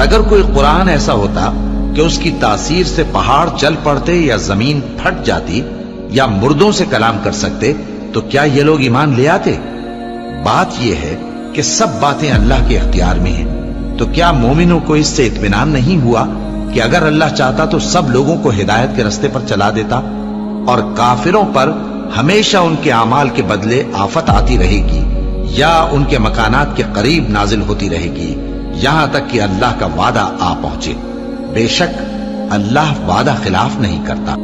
اگر کوئی قرآن ایسا ہوتا کہ اس کی تاثیر سے پہاڑ چل پڑتے یا زمین پھٹ جاتی یا مردوں سے کلام کر سکتے تو کیا یہ لوگ ایمان لے آتے؟ بات یہ ہے کہ سب باتیں اللہ کے اختیار میں ہیں، تو کیا مومنوں کو اس سے اطمینان نہیں ہوا کہ اگر اللہ چاہتا تو سب لوگوں کو ہدایت کے رستے پر چلا دیتا؟ اور کافروں پر ہمیشہ ان کے اعمال کے بدلے آفت آتی رہے گی یا ان کے مکانات کے قریب نازل ہوتی رہے گی یہاں تک کہ اللہ کا وعدہ آ پہنچے۔ بے شک اللہ وعدہ خلاف نہیں کرتا۔